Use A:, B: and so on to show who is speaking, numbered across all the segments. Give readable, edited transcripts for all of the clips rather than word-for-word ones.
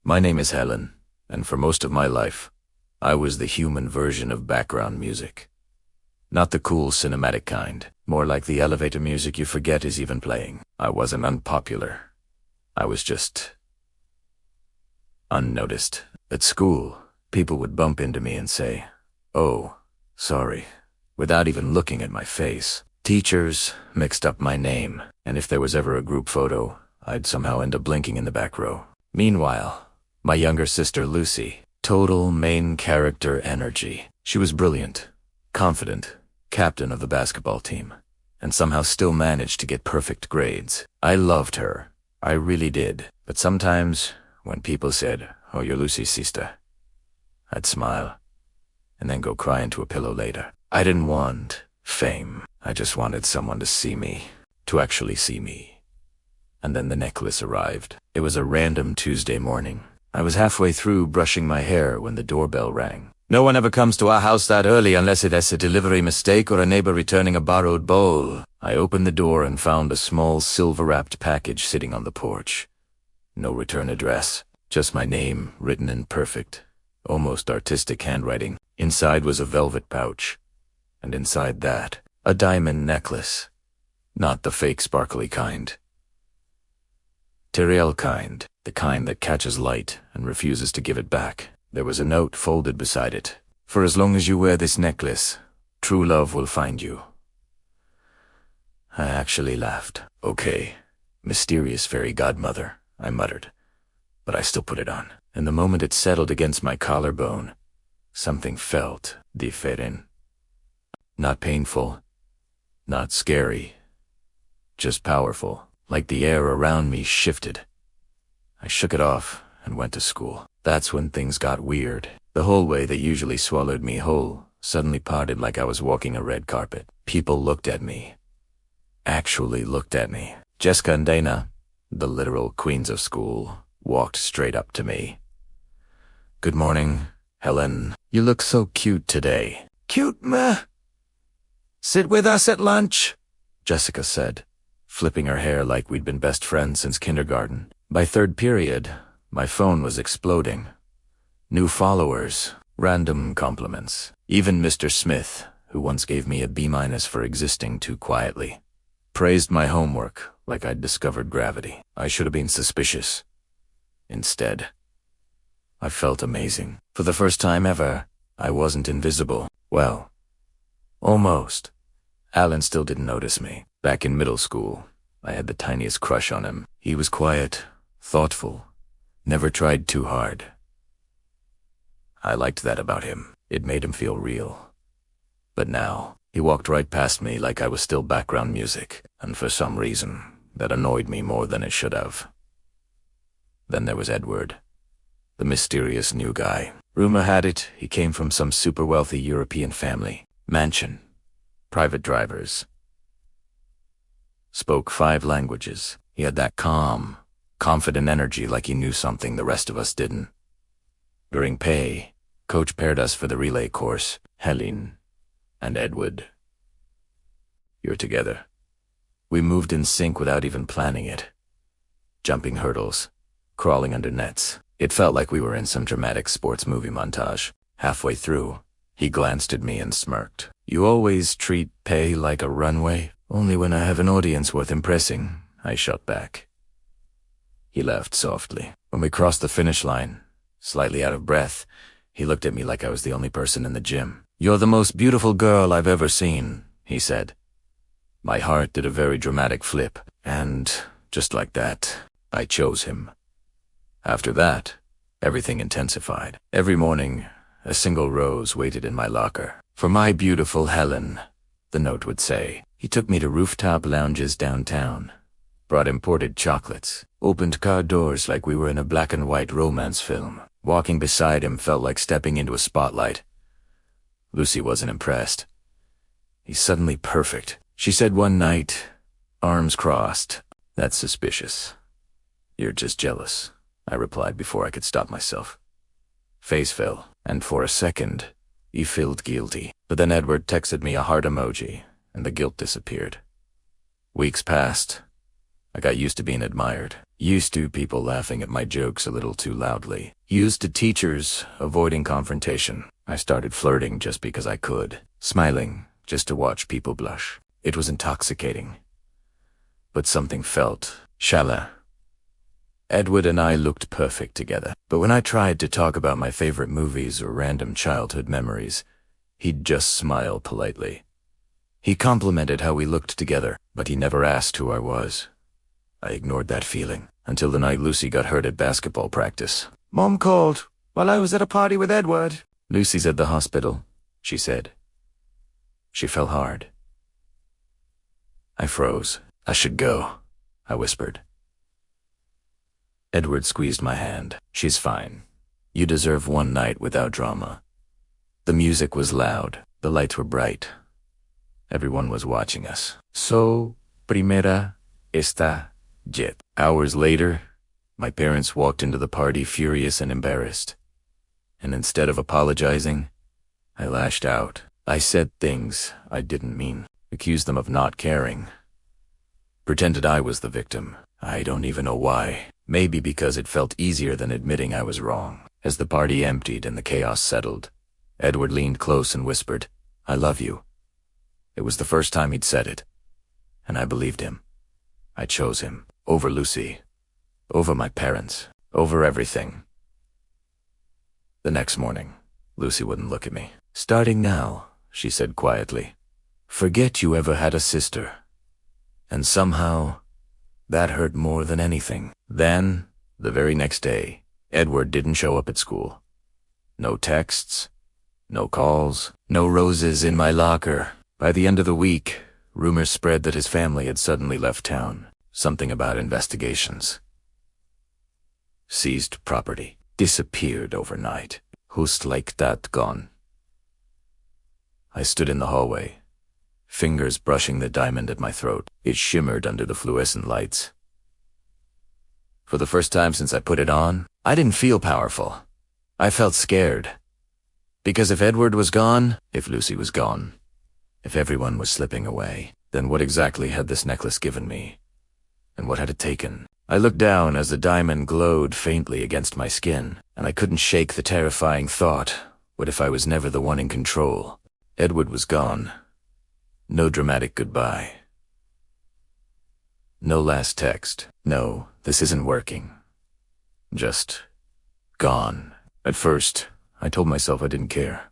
A: My name is Helen, and for most of my life, I was the human version of background music. Not the cool cinematic kind, more like the elevator music you forget is even playing. I wasn't unpopular. I was just unnoticed. At school, people would bump into me and say, "Oh, sorry," without even looking at my face. Teachers mixed up my name, and if there was ever a group photo, I'd somehow end up blinking in the back row. Meanwhile, my younger sister Lucy, total main character energy. She was brilliant, confident, captain of the basketball team, and somehow still managed to get perfect grades. I loved her. I really did. But sometimes, when people said, "Oh, you're Lucy's sister," I'd smile, and then go cry into a pillow later. I didn't want fame. I just wanted someone to see me, to actually see me. And then the necklace arrived. It was a random Tuesday morning. I was halfway through brushing my hair when the doorbell rang. No one ever comes to our house that early unless it has a delivery mistake or a neighbor returning a borrowed bowl. I opened the door and found a small silver-wrapped package sitting on the porch. No return address, just my name written in perfect, almost artistic handwriting. Inside was a velvet pouch, and inside that, a diamond necklace. Not the fake sparkly kind. Tiriel kind, the kind that catches light and refuses to give it back. There was a note folded beside it. "For as long as you wear this necklace, true love will find you." I actually laughed. "Okay, mysterious fairy godmother," I muttered, but I still put it on. And the moment it settled against my collarbone, something felt different. Not painful, not scary, just powerful, like the air around me shifted. I shook it off and went to school. That's when things got weird. The hallway that usually swallowed me whole suddenly parted like I was walking a red carpet. People looked at me. Actually looked at me. Jessica and Dana, the literal queens of school, walked straight up to me. "Good morning, Helen. You look so cute today." "Cute, meh? Sit with us at lunch," Jessica said, flipping her hair like we'd been best friends since kindergarten. By third period, my phone was exploding. New followers, random compliments. Even Mr. Smith, who once gave me a B- for existing too quietly, praised my homework like I'd discovered gravity. I should have been suspicious. Instead, I felt amazing. For the first time ever, I wasn't invisible. Well, almost. Alan still didn't notice me. Back in middle school, I had the tiniest crush on him. He was quiet, thoughtful, never tried too hard. I liked that about him. It made him feel real. But now, he walked right past me like I was still background music, and for some reason, that annoyed me more than it should have. Then there was Edward, the mysterious new guy. Rumor had it he came from some super wealthy European family. Mansion, private drivers. Spoke 5 languages. He had that calm, confident energy like he knew something the rest of us didn't. During pay, Coach paired us for the relay course, Helen and Edward. "You're together." We moved in sync without even planning it. Jumping hurdles, crawling under nets. It felt like we were in some dramatic sports movie montage. Halfway through, he glanced at me and smirked. "You always treat pay like a runway?" "Only when I have an audience worth impressing," I shot back. He laughed softly. When we crossed the finish line, slightly out of breath, he looked at me like I was the only person in the gym. "You're the most beautiful girl I've ever seen," he said. My heart did a very dramatic flip, and just like that, I chose him. After that, everything intensified. Every morning, a single rose waited in my locker. "For my beautiful Helen," the note would say. He took me to rooftop lounges downtown, brought imported chocolates, opened car doors like we were in a black and white romance film. Walking beside him felt like stepping into a spotlight. Lucy wasn't impressed. "He's suddenly perfect," she said one night, arms crossed. "That's suspicious. You're just jealous," I replied before I could stop myself. Face fell, and for a second, he felt guilty. But then Edward texted me a heart emoji, and the guilt disappeared. Weeks passed, I got used to being admired. Used to people laughing at my jokes a little too loudly. Used to teachers avoiding confrontation. I started flirting just because I could. Smiling just to watch people blush. It was intoxicating. But something felt shallow. Edward and I looked perfect together. But when I tried to talk about my favorite movies or random childhood memories, he'd just smile politely. He complimented how we looked together, but he never asked who I was. I ignored that feeling until the night Lucy got hurt at basketball practice. "Mom called while I was at a party with Edward." "Lucy's at the hospital," she said. She fell hard. I froze. "I should go," I whispered. Edward squeezed my hand. "She's fine. You deserve one night without drama." The music was loud. The lights were bright. Everyone was watching us. So, primera esta jet. Hours later, my parents walked into the party furious and embarrassed. And instead of apologizing, I lashed out. I said things I didn't mean. Accused them of not caring. Pretended I was the victim. I don't even know why. Maybe because it felt easier than admitting I was wrong. As the party emptied and the chaos settled, Edward leaned close and whispered, "I love you." It was the first time he'd said it, and I believed him. I chose him, over Lucy, over my parents, over everything. The next morning, Lucy wouldn't look at me. "Starting now," she said quietly, "forget you ever had a sister." And somehow, that hurt more than anything. Then, the very next day, Edward didn't show up at school. No texts, no calls, no roses in my locker. By the end of the week, rumors spread that his family had suddenly left town. Something about investigations. Seized property. Disappeared overnight. Just like that gone. I stood in the hallway, fingers brushing the diamond at my throat. It shimmered under the fluorescent lights. For the first time since I put it on, I didn't feel powerful. I felt scared. Because if Edward was gone, if Lucy was gone, if everyone was slipping away, then what exactly had this necklace given me? And what had it taken? I looked down as the diamond glowed faintly against my skin, and I couldn't shake the terrifying thought, what if I was never the one in control? Edward was gone. No dramatic goodbye. No last text. No, this isn't working. Just gone. At first, I told myself I didn't care.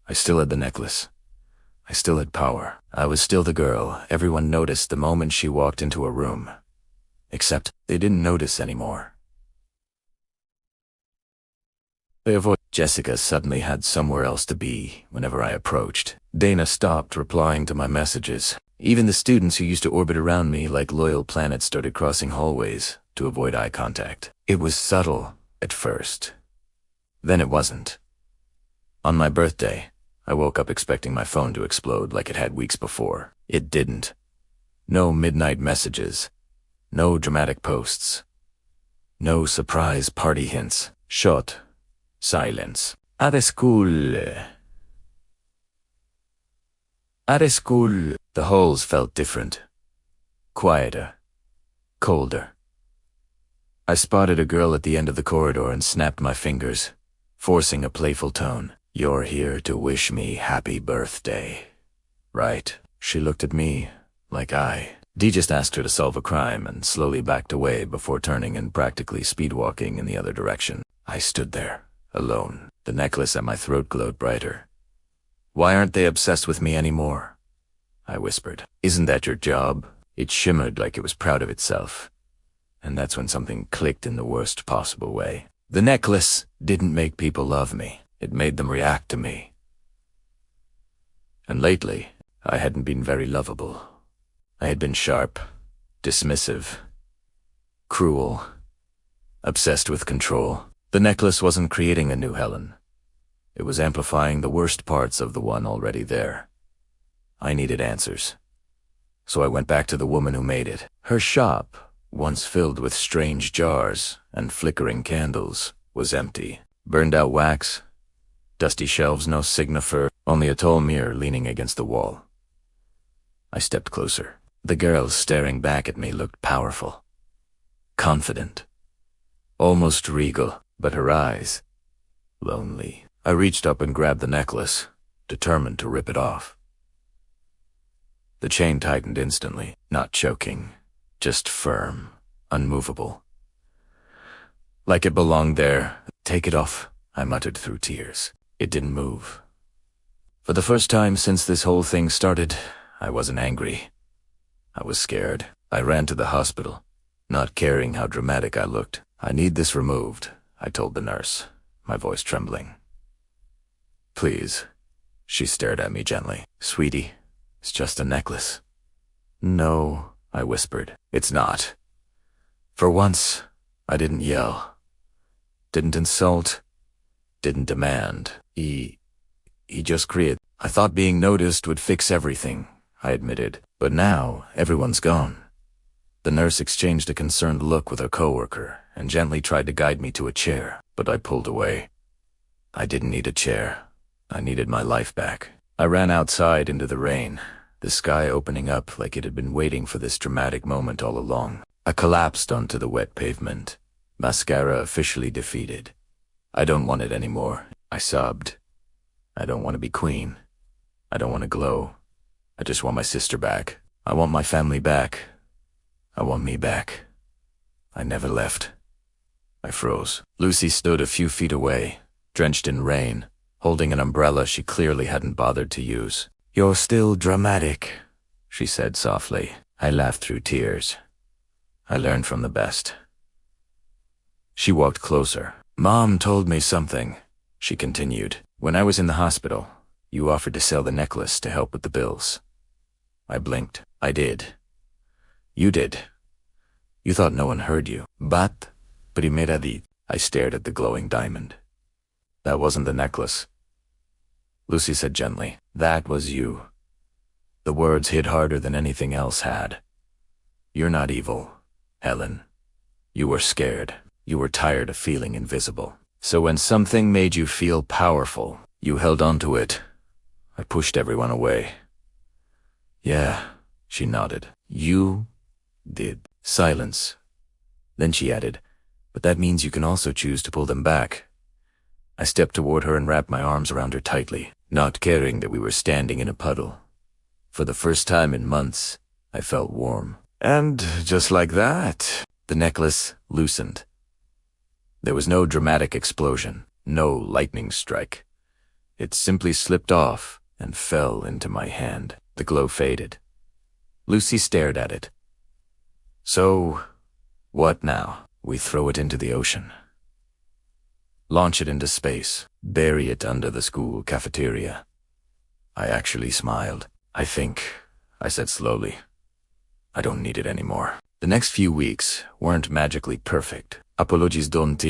A: I still had the necklace. I still had power. I was still the girl everyone noticed the moment she walked into a room. Except they didn't notice anymore. Jessica suddenly had somewhere else to be whenever I approached. Dana stopped replying to my messages. Even the students who used to orbit around me like loyal planets started crossing hallways to avoid eye contact. It was subtle at first. Then it wasn't. On my birthday, I woke up expecting my phone to explode like it had weeks before. It didn't. No midnight messages. No dramatic posts. No surprise party hints. Short silence. At school. At school. The halls felt different. Quieter. Colder. I spotted a girl at the end of the corridor and snapped my fingers, forcing a playful tone. "You're here to wish me happy birthday, right?" She looked at me like Dee just asked her to solve a crime and slowly backed away before turning and practically speedwalking in the other direction. I stood there, alone. The necklace at my throat glowed brighter. "Why aren't they obsessed with me anymore?" I whispered. "Isn't that your job?" It shimmered like it was proud of itself. And that's when something clicked in the worst possible way. The necklace didn't make people love me. It made them react to me. And lately, I hadn't been very lovable. I had been sharp, dismissive, cruel, obsessed with control. The necklace wasn't creating a new Helen. It was amplifying the worst parts of the one already there. I needed answers. So I went back to the woman who made it. Her shop, once filled with strange jars and flickering candles, was empty. Burned out wax, dusty shelves, no signifier, only a tall mirror leaning against the wall. I stepped closer. The girl staring back at me looked powerful, confident, almost regal, but her eyes, lonely. I reached up and grabbed the necklace, determined to rip it off. The chain tightened instantly, not choking, just firm, unmovable. Like it belonged there. "Take it off," I muttered through tears. It didn't move. For the first time since this whole thing started, I wasn't angry. I was scared. I ran to the hospital, not caring how dramatic I looked. "I need this removed," I told the nurse, my voice trembling. "Please." She stared at me gently. "Sweetie, it's just a necklace." "No," I whispered. "It's not." For once, I didn't yell, didn't insult, didn't demand. He just created. I thought being noticed would fix everything, I admitted. But now, everyone's gone. The nurse exchanged a concerned look with her coworker and gently tried to guide me to a chair, but I pulled away. I didn't need a chair. I needed my life back. I ran outside into the rain, the sky opening up like it had been waiting for this dramatic moment all along. I collapsed onto the wet pavement, mascara officially defeated. "I don't want it anymore," I sobbed. "I don't want to be queen. I don't want to glow. I just want my sister back. I want my family back. I want me back." I never left. I froze. Lucy stood a few feet away, drenched in rain, holding an umbrella she clearly hadn't bothered to use. "You're still dramatic," she said softly. I laughed through tears. I learned from the best. She walked closer. "Mom told me something," she continued. "When I was in the hospital, you offered to sell the necklace to help with the bills." I blinked. "I did. You did. You thought no one heard you. But primera vez." I stared at the glowing diamond. "That wasn't the necklace," Lucy said gently. "That was you." The words hit harder than anything else had. "You're not evil, Helen. You were scared. You were tired of feeling invisible. So when something made you feel powerful, you held on to it." I pushed everyone away. "Yeah," she nodded. "You did." Silence. Then she added, "But that means you can also choose to pull them back." I stepped toward her and wrapped my arms around her tightly, not caring that we were standing in a puddle. For the first time in months, I felt warm. And just like that, the necklace loosened. There was no dramatic explosion, no lightning strike. It simply slipped off and fell into my hand. The glow faded. Lucy stared at it. "So, what now?" "We throw it into the ocean. Launch it into space. Bury it under the school cafeteria." I actually smiled. I think," I said slowly, "I don't need it anymore." The next few weeks weren't magically perfect. Apologies don't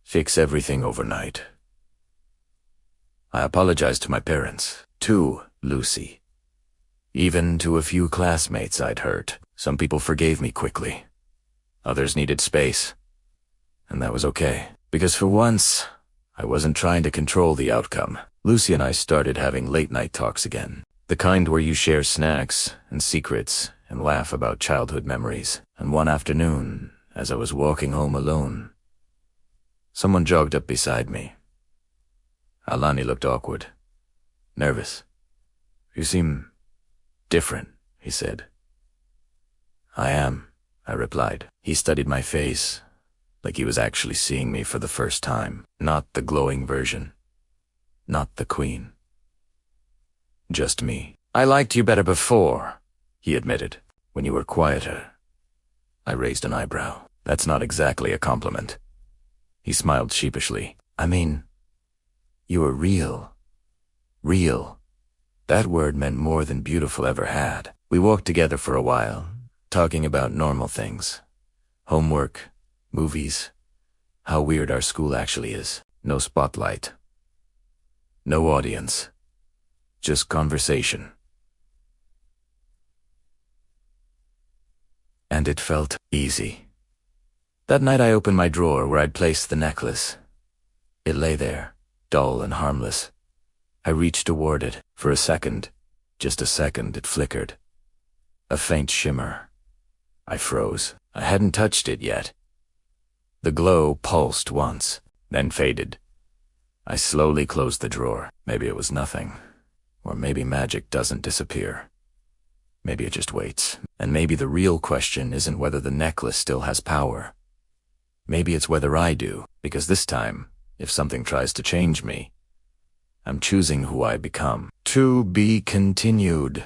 A: fix everything overnight. I apologized to my parents, to Lucy, even to a few classmates I'd hurt. Some people forgave me quickly. Others needed space. And that was okay, because for once, I wasn't trying to control the outcome. Lucy and I started having late-night talks again, the kind where you share snacks and secrets and laugh about childhood memories. And one afternoon, as I was walking home alone, someone jogged up beside me. Alani looked awkward, nervous. "You seem different," he said. "I am," I replied. He studied my face, like he was actually seeing me for the first time. Not the glowing version. Not the queen. Just me. "I liked you better before," he admitted, "when you were quieter." I raised an eyebrow. "That's not exactly a compliment." He smiled sheepishly. "I mean, you were real. Real. That word meant more than beautiful ever had." We walked together for a while, talking about normal things. Homework, movies, how weird our school actually is. No spotlight. No audience. Just conversation. And it felt easy. That night I opened my drawer where I'd placed the necklace. It lay there, dull and harmless. I reached toward it. For a second, just a second, it flickered. A faint shimmer. I froze. I hadn't touched it yet. The glow pulsed once, then faded. I slowly closed the drawer. Maybe it was nothing. Or maybe magic doesn't disappear. Maybe it just waits. And maybe the real question isn't whether the necklace still has power. Maybe it's whether I do, because this time, if something tries to change me, I'm choosing who I become. To be continued.